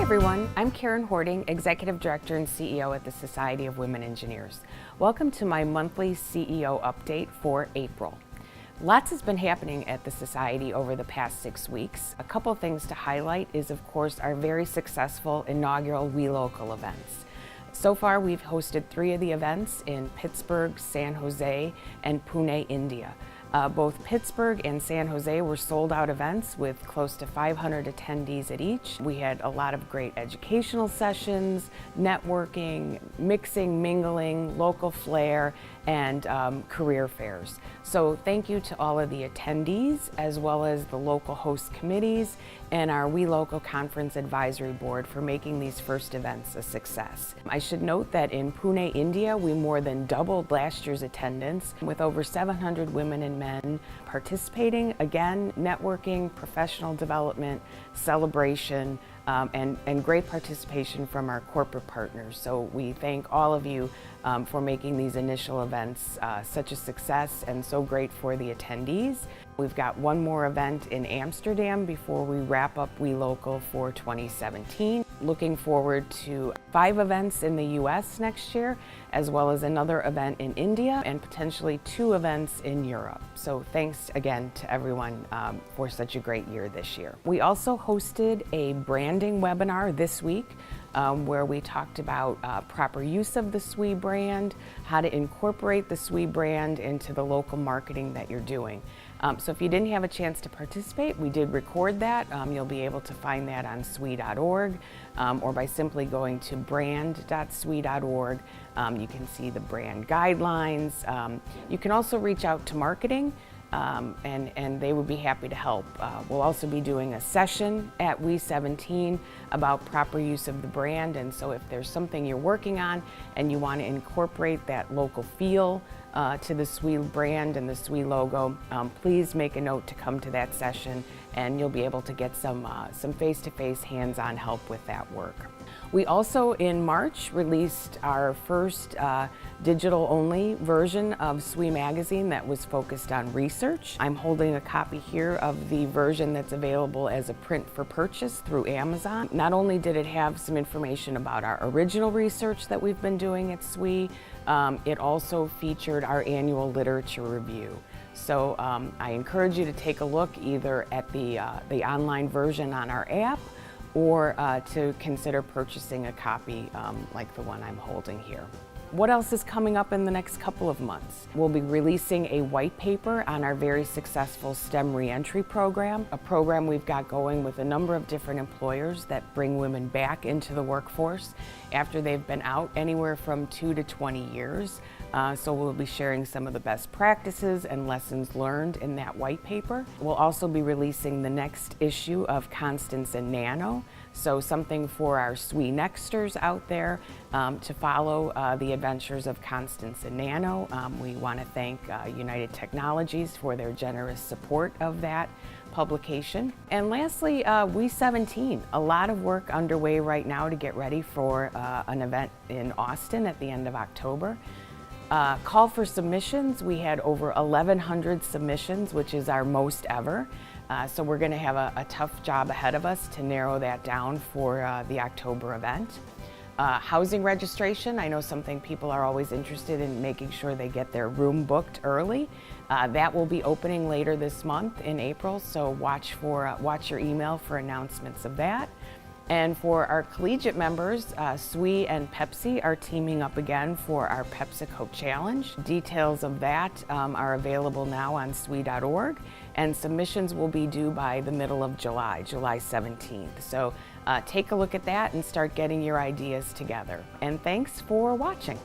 everyone, I'm Karen Horting, Executive Director and CEO at the Society of Women Engineers. Welcome to my monthly CEO Update for April. Lots has been happening at the Society over the past 6 weeks. A couple things to highlight is, of course, our very successful inaugural We Local events. So far, we've hosted 3 of the events in Pittsburgh, San Jose, and Pune, India. Both Pittsburgh and San Jose were sold-out events with close to 500 attendees at each. We had a lot of great educational sessions, networking, mixing, mingling, local flair, and career fairs. So thank you to all of the attendees, as well as the local host committees and our We Local Conference Advisory Board for making these first events a success. I should note that in Pune, India, we more than doubled last year's attendance with over 700 women and men participating. Again, networking, professional development, celebration, and great participation from our corporate partners. So we thank all of you for making these initial events such a success and so great for the attendees. We've got one more event in Amsterdam before we wrap up We Local for 2017. Looking forward to 5 events in the US next year, as well as another event in India and potentially 2 events in Europe. So thanks again to everyone for such a great year this year. We also hosted a branding webinar this week where we talked about proper use of the SWE brand, how to incorporate the SWE brand into the local marketing that you're doing. So if you didn't have a chance to participate, we did record that. You'll be able to find that on SWE.org or by simply going to brand.swe.org. You can see the brand guidelines. You can also reach out to marketing and they would be happy to help. We'll also be doing a session at We 17 about proper use of the brand, and so if there's something you're working on and you want to incorporate that local feel to the SWE brand and the SWE logo, please make a note to come to that session and you'll be able to get some face-to-face hands-on help with that work. We also, in March, released our first digital-only version of SWE magazine that was focused on research. I'm holding a copy here of the version that's available as a print for purchase through Amazon. Not only did it have some information about our original research that we've been doing at SWE, it also featured our annual literature review. So I encourage you to take a look either at the online version on our app or to consider purchasing a copy like the one I'm holding here. What else is coming up in the next couple of months? We'll be releasing a white paper on our very successful STEM reentry program, a program we've got going with a number of different employers that bring women back into the workforce after they've been out anywhere from 2 to 20 years. So we'll be sharing some of the best practices and lessons learned in that white paper. We'll also be releasing the next issue of Constance and Nano, so something for our SWE Nexters out there to follow the adventures of Constance and Nano. We want to thank United Technologies for their generous support of that publication. And lastly, We 17, a lot of work underway right now to get ready for an event in Austin at the end of October. Call for submissions, we had over 1,100 submissions, which is our most ever. So we're going to have a tough job ahead of us to narrow that down for the October event. Housing registration, I know something people are always interested in, making sure they get their room booked early. That will be opening later this month in April, so watch your email for announcements of that. And for our collegiate members, SWE and Pepsi are teaming up again for our PepsiCo Challenge. Details of that are available now on SWE.org, and submissions will be due by the middle of July, July 17th. So take a look at that and start getting your ideas together. And thanks for watching.